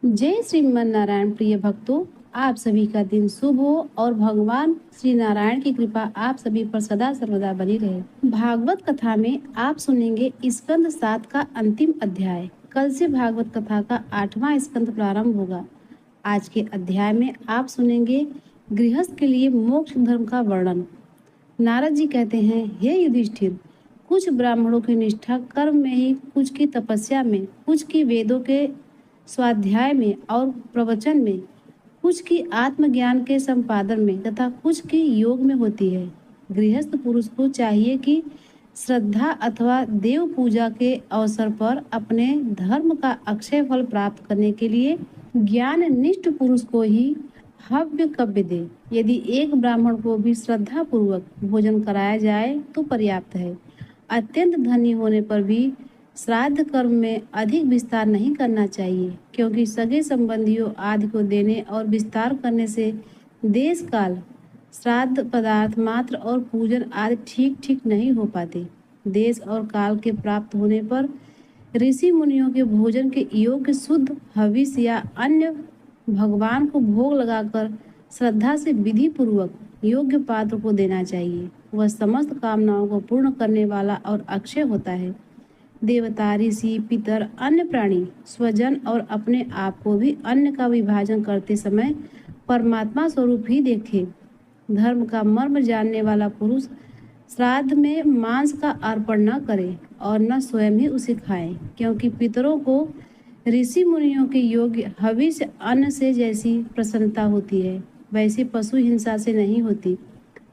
जय श्रीमन नारायण प्रिय भक्तों, आप सभी का दिन शुभ हो और भगवान श्री नारायण की कृपा आप सभी पर सदा सर्वदा बनी रहे। भागवत कथा में आप सुनेंगे स्कंद 7 का अंतिम अध्याय। कल से भागवत कथा का 8वां स्कंद प्रारंभ होगा। आज के अध्याय में आप सुनेंगे गृहस्थ के लिए मोक्ष धर्म का वर्णन। नारद जी कहते हैं, हे युधिष्ठिर, कुछ ब्राह्मणों की निष्ठा कर्म में ही, कुछ की तपस्या में, कुछ की वेदों के स्वाध्याय में और प्रवचन में, कुछ की आत्मज्ञान के संपादन में तथा कुछ की योग में होती है। गृहस्थ पुरुष को चाहिए कि श्रद्धा अथवा देव पूजा के अवसर पर अपने धर्म का अक्षय फल प्राप्त करने के लिए ज्ञान निष्ठ पुरुष को ही हव्य कव्य दे। यदि एक ब्राह्मण को भी श्रद्धा पूर्वक भोजन कराया जाए तो पर्याप्त है। अत्यंत धनी होने पर भी श्राद्ध कर्म में अधिक विस्तार नहीं करना चाहिए, क्योंकि सगे संबंधियों आदि को देने और विस्तार करने से देश काल, श्राद्ध पदार्थ मात्र और पूजन आदि ठीक ठीक नहीं हो पाते। देश और काल के प्राप्त होने पर ऋषि मुनियों के भोजन के योग्य शुद्ध हविष्य या अन्य भगवान को भोग लगाकर श्रद्धा से विधि पूर्वक योग्य पात्र को देना चाहिए। वह समस्त कामनाओं को पूर्ण करने वाला और अक्षय होता है। देवता, ऋषि, पितर, अन्य प्राणी, स्वजन और अपने आप को भी अन्न का विभाजन करते समय परमात्मा स्वरूप ही देखे। धर्म का मर्म जानने वाला पुरुष श्राद्ध में मांस का अर्पण न करे और न स्वयं ही उसे खाए, क्योंकि पितरों को ऋषि मुनियों के योग्य हविष्य अन्न से जैसी प्रसन्नता होती है, वैसे पशु हिंसा से नहीं होती।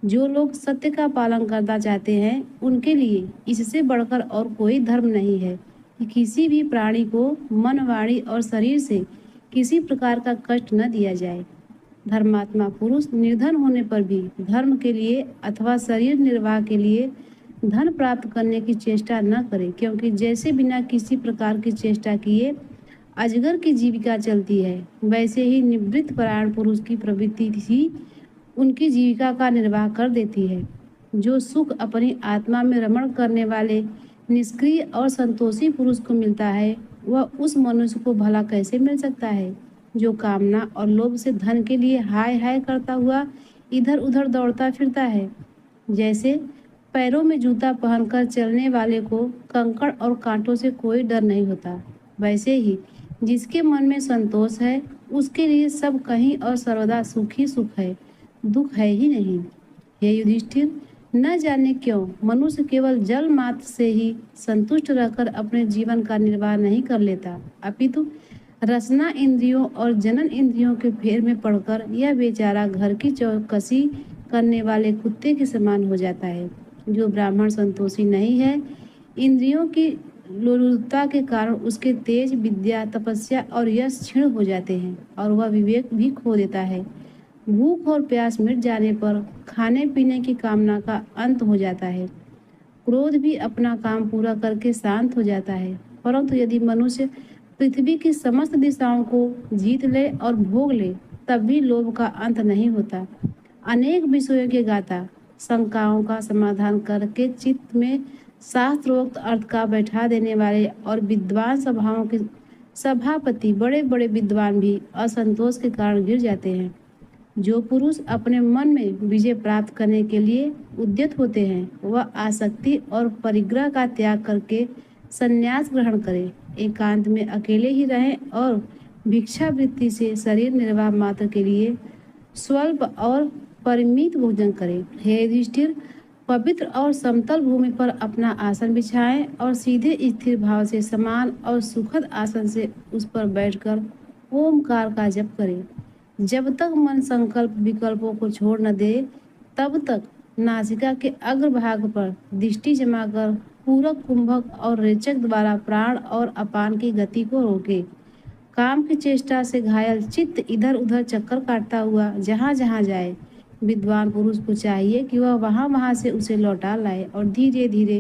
जो लोग सत्य का पालन करना चाहते हैं, उनके लिए इससे बढ़कर और कोई धर्म नहीं है कि किसी भी प्राणी को मन, वाणी और शरीर से किसी प्रकार का कष्ट न दिया जाए। धर्मात्मा पुरुष निर्धन होने पर भी धर्म के लिए अथवा शरीर निर्वाह के लिए धन प्राप्त करने की चेष्टा न करे, क्योंकि जैसे बिना किसी प्रकार की चेष्टा किए अजगर की जीविका चलती है, वैसे ही निवृत्त परायण पुरुष की प्रवृत्ति ही उनकी जीविका का निर्वाह कर देती है। जो सुख अपनी आत्मा में रमण करने वाले निष्क्रिय और संतोषी पुरुष को मिलता है, वह उस मनुष्य को भला कैसे मिल सकता है जो कामना और लोभ से धन के लिए हाय हाय करता हुआ इधर उधर दौड़ता फिरता है। जैसे पैरों में जूता पहनकर चलने वाले को कंकड़ और कांटों से कोई डर नहीं होता, वैसे ही जिसके मन में संतोष है, उसके लिए सब कहीं और सर्वदा सुख ही सुख है, दुख है ही नहीं। हे युधिष्ठिर, न जाने क्यों मनुष्य केवल जल मात्र से ही संतुष्ट रहकर अपने जीवन का निर्वाह नहीं कर लेता, अपितु रसना इंद्रियों और जनन इंद्रियों के फेर में पड़कर यह बेचारा घर की चौकसी करने वाले कुत्ते के समान हो जाता है। जो ब्राह्मण संतोषी नहीं है, इंद्रियों की लोलुपता के कारण उसके तेज, विद्या, तपस्या और यश क्षीण हो जाते हैं और वह विवेक भी खो देता है। भूख और प्यास मिट जाने पर खाने पीने की कामना का अंत हो जाता है। क्रोध भी अपना काम पूरा करके शांत हो जाता है। परंतु यदि मनुष्य पृथ्वी की समस्त दिशाओं को जीत ले और भोग ले, तब भी लोभ का अंत नहीं होता। अनेक विषयों के गाता, शंकाओं का समाधान करके चित्त में शास्त्रोक्त अर्थ का बैठा देने वाले और विद्वान सभाओं के सभापति बड़े बड़े विद्वान भी असंतोष के कारण गिर जाते हैं। जो पुरुष अपने मन में विजय प्राप्त करने के लिए उद्यत होते हैं, वह आसक्ति और परिग्रह का त्याग करके संन्यास ग्रहण करें, एकांत में अकेले ही रहें और भिक्षावृत्ति से शरीर निर्वाह मात्र के लिए स्वल्प और परिमित भोजन करें। हे युधिष्ठिर, पवित्र और समतल भूमि पर अपना आसन बिछाएं और सीधे स्थिर भाव से समान और सुखद आसन से उस पर बैठकर ओमकार का जप करें। जब तक मन संकल्प विकल्पों को छोड़ न दे, तब तक नासिका के अग्रभाग पर दृष्टि जमाकर पूरक, कुंभक और रेचक द्वारा प्राण और अपान की गति को रोके। काम की चेष्टा से घायल चित्त इधर उधर चक्कर काटता हुआ जहाँ जहाँ जाए, विद्वान पुरुष को चाहिए कि वह वहाँ वहाँ से उसे लौटा लाए और धीरे धीरे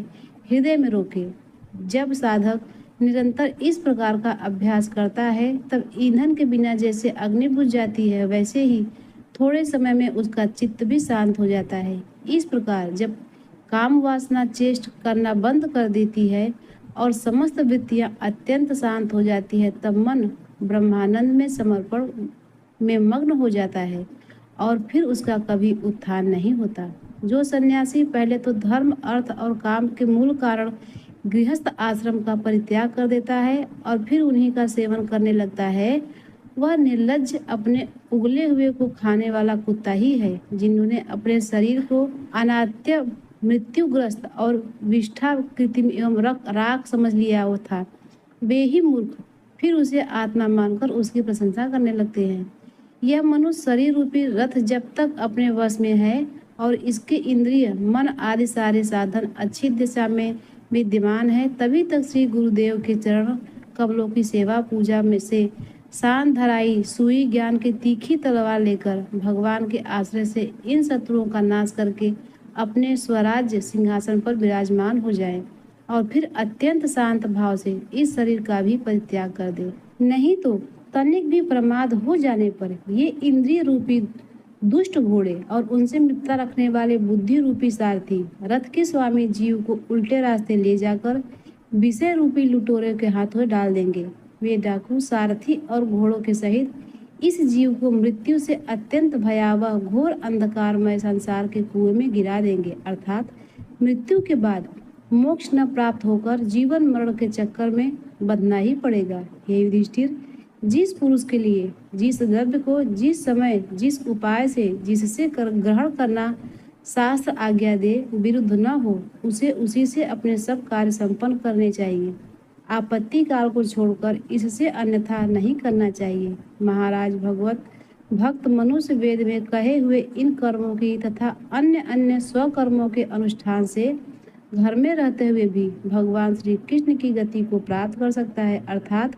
हृदय में रोके। जब साधक निरंतर इस प्रकार का अभ्यास करता है, तब ईंधन के बिना जैसे अग्नि बुझ जाती है, वैसे ही थोड़े समय में उसका चित्त भी शांत हो जाता है। इस प्रकार जब काम वासना चेष्ट करना बंद कर देती है और समस्त वृत्तियां अत्यंत शांत हो जाती है, तब मन ब्रह्मानंद में समर्पण में मग्न हो जाता है और फिर उसका कभी उत्थान नहीं होता। जो सन्यासी पहले तो धर्म, अर्थ और काम के मूल कारण गृहस्थ आश्रम का परित्याग कर देता है और फिर उन्हीं का सेवन करने लगता है, वह निर्लज्ज, अपने उगले हुए को खाने वाला कुत्ता ही है। जिन्होंने अपने शरीर को अनाद्य, मृत्युग्रस्त और विष्ठा, कृत्रिम एवं राख समझ लिया वो था, वे ही मूर्ख फिर उसे आत्मा मानकर उसकी प्रशंसा करने लगते हैं। यह मनुष्य शरीर रूपी रथ जब तक अपने वश में है और इसके इंद्रिय, मन आदि सारे साधन अच्छी दिशा में विद्यमान है, तभी तक श्री गुरुदेव के चरण कमलों की सेवा पूजा में से शांत धराई सुई ज्ञान की तीखी तलवार लेकर भगवान के आश्रय से इन शत्रुओं का नाश करके अपने स्वराज्य सिंहासन पर विराजमान हो जाए और फिर अत्यंत शांत भाव से इस शरीर का भी परित्याग कर दे। नहीं तो तनिक भी प्रमाद हो जाने पर ये इंद्रिय रूपी दुष्ट घोड़े और उनसे मित्रता रखने वाले बुद्धि रूपी सारथी रथ के स्वामी जीव को उल्टे रास्ते ले जाकर विषय रूपी लुटेरों के हाथों डाल देंगे। वे डाकू सारथी और घोड़ों के सहित इस जीव को मृत्यु से अत्यंत भयावह घोर अंधकारमय संसार के कुएं में गिरा देंगे, अर्थात मृत्यु के बाद मोक्ष न प्राप्त होकर जीवन मरण के चक्कर में बंधना ही पड़ेगा। हे युधिष्ठिर, जिस पुरुष के लिए जिस द्रव्य को जिस समय जिस उपाय से जिससे ग्रहण करना शास्त्र आज्ञा दे विरुद्ध न हो, उसे उसी से अपने सब कार्य संपन्न करने चाहिए। आपत्ति काल को छोड़कर इससे अन्यथा नहीं करना चाहिए। महाराज, भगवत भक्त मनुष्य वेद में कहे हुए इन कर्मों की तथा अन्य अन्य स्वकर्मों के अनुष्ठान से घर में रहते हुए भी भगवान श्री कृष्ण की गति को प्राप्त कर सकता है, अर्थात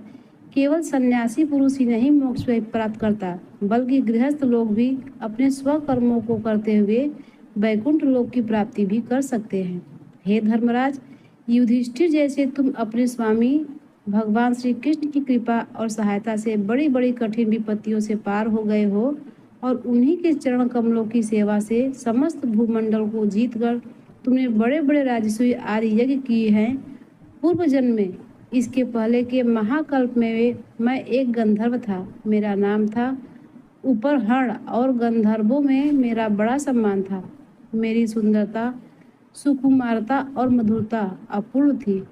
केवल सन्यासी पुरुष ही नहीं मोक्ष प्राप्त करता, बल्कि गृहस्थ लोग भी अपने स्वकर्मों को करते हुए वैकुंठ लोक की प्राप्ति भी कर सकते हैं। हे धर्मराज, युधिष्ठिर जैसे तुम अपने स्वामी भगवान श्री कृष्ण की कृपा और सहायता से बड़ी बड़ी कठिन विपत्तियों से पार हो गए हो और उन्हीं के चरण कमलों की सेवा से समस्त भूमंडल को जीतकर तुमने बड़े बड़े राजसूय आदि यज्ञ किए हैं। पूर्व जन्म में, इसके पहले के महाकल्प में मैं एक गंधर्व था, मेरा नाम था उपरहण और गंधर्वों में मेरा बड़ा सम्मान था। मेरी सुंदरता, सुकुमारता और मधुरता अपूर्ण थी।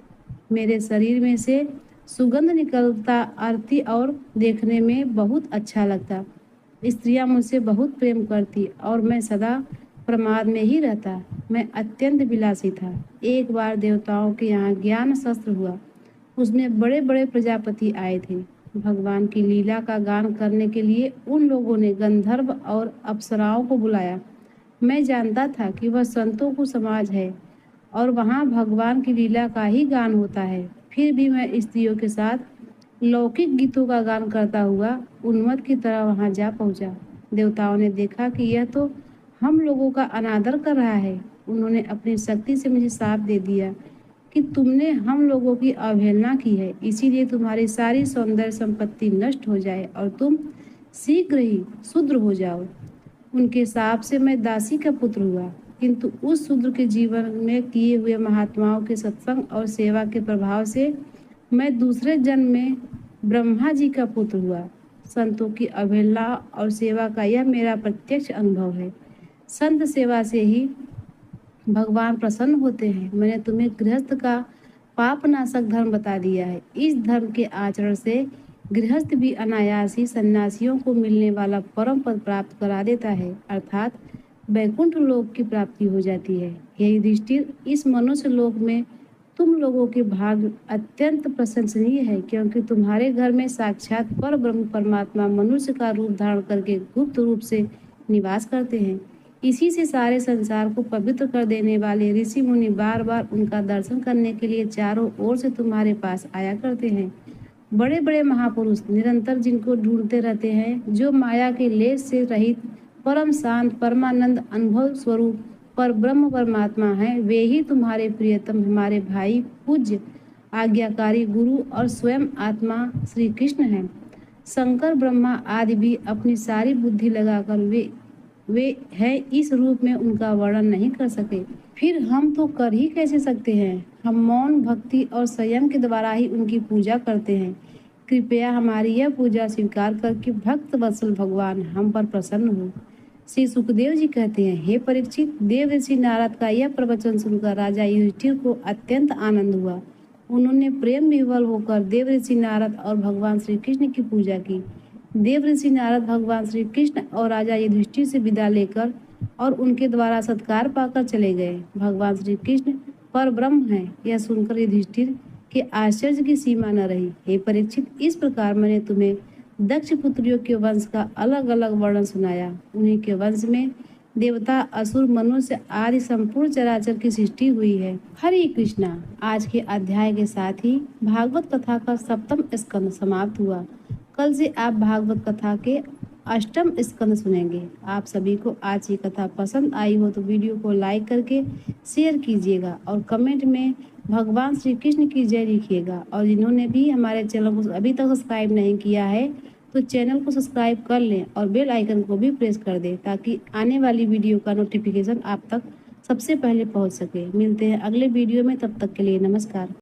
मेरे शरीर में से सुगंध निकलता आरती और देखने में बहुत अच्छा लगता। स्त्रियां मुझसे बहुत प्रेम करती और मैं सदा प्रमाद में ही रहता। मैं अत्यंत विलासी था। एक बार देवताओं के यहाँ ज्ञान शस्त्र हुआ, उसमें बड़े बड़े प्रजापति आए थे। भगवान की लीला का गान करने के लिए उन लोगों ने गंधर्व और अप्सराओं को बुलाया। मैं जानता था कि वह संतों को समाज है और वहाँ भगवान की लीला का ही गान होता है। फिर भी मैं स्त्रियों के साथ लौकिक गीतों का गान करता हुआ उन्मत्त की तरह वहाँ जा पहुँचा। देवताओं ने देखा कि यह तो हम लोगों का अनादर कर रहा है। उन्होंने अपनी शक्ति से मुझे शाप दे दिया कि तुमने हम लोगों की अवहेलना की है, इसीलिए तुम्हारी सारी सौंदर्य संपत्ति नष्ट हो जाए और तुम शीघ्र ही शूद्र हो जाओ। उनके शाप से मैं दासी का पुत्र हुआ, किंतु उस शूद्र के जीवन में किए हुए महात्माओं के सत्संग और सेवा के प्रभाव से मैं दूसरे जन्म में ब्रह्मा जी का पुत्र हुआ। संतों की अवहेलना और सेवा का यह मेरा प्रत्यक्ष अनुभव है। संत सेवा से ही भगवान प्रसन्न होते हैं। मैंने तुम्हें गृहस्थ का पापनाशक धर्म बता दिया है। इस धर्म के आचरण से गृहस्थ भी अनायास ही सन्यासियों को मिलने वाला परम पद प्राप्त करा देता है, अर्थात वैकुंठ लोक की प्राप्ति हो जाती है। हे युधिष्ठिर, इस मनुष्य लोक में तुम लोगों के भाग्य अत्यंत प्रशंसनीय है, क्योंकि तुम्हारे घर में साक्षात पर ब्रह्म परमात्मा मनुष्य का रूप धारण करके गुप्त रूप से निवास करते हैं। इसी से सारे संसार को पवित्र कर देने वाले ऋषि मुनि बार बार उनका दर्शन करने के लिए चारों ओर से तुम्हारे पास आया करते हैं। बड़े बड़े महापुरुष निरंतर जिनको ढूंढते रहते हैं, जो माया के लेस से रहित परम शांत परमानंद अनुभव स्वरूप पर ब्रह्म परमात्मा हैं, वे ही तुम्हारे प्रियतम हमारे भाई पूज्य आज्ञाकारी गुरु और स्वयं आत्मा श्री कृष्ण हैं। शंकर ब्रह्मा आदि भी अपनी सारी बुद्धि लगाकर वे हैं इस रूप में उनका वर्णन नहीं कर सके। फिर हम तो कर ही कैसे सकते हैं। हम मौन भक्ति और संयम के द्वारा ही उनकी पूजा करते हैं। कृपया हमारी यह पूजा स्वीकार करके भक्त वत्सल भगवान हम पर प्रसन्न हो। श्री सुखदेव जी कहते हैं, हे परीक्षित, देव ऋषि नारद का यह प्रवचन सुनकर राजा युधिष्ठिर को अत्यंत आनंद हुआ। उन्होंने प्रेम विह्वल होकर देव ऋषि नारद और भगवान श्री कृष्ण की पूजा की। देव ऋषि नारद भगवान श्री कृष्ण और राजा युधिष्ठिर से विदा लेकर और उनके द्वारा सत्कार पाकर चले गए। भगवान श्री कृष्ण पर ब्रह्म है, यह सुनकर युधिष्ठिर के आश्चर्य की सीमा न रही। हे परीक्षित, इस प्रकार मैंने तुम्हें दक्ष पुत्रियों के वंश का अलग अलग वर्णन सुनाया। उन्हीं के वंश में देवता, असुर, मनुष्य आदि संपूर्ण चराचर की सृष्टि हुई है। हरे कृष्णा। आज के अध्याय के साथ ही भागवत कथा का 7वां स्कंद समाप्त हुआ। कल से आप भागवत कथा के 8वां स्कंद सुनेंगे। आप सभी को आज की कथा पसंद आई हो तो वीडियो को लाइक करके शेयर कीजिएगा और कमेंट में भगवान श्री कृष्ण की जय लिखिएगा। और जिन्होंने भी हमारे चैनल को अभी तक सब्सक्राइब नहीं किया है तो चैनल को सब्सक्राइब कर लें और बेल आइकन को भी प्रेस कर दें ताकि आने वाली वीडियो का नोटिफिकेशन आप तक सबसे पहले पहुंच सके। मिलते हैं अगले वीडियो में, तब तक के लिए नमस्कार।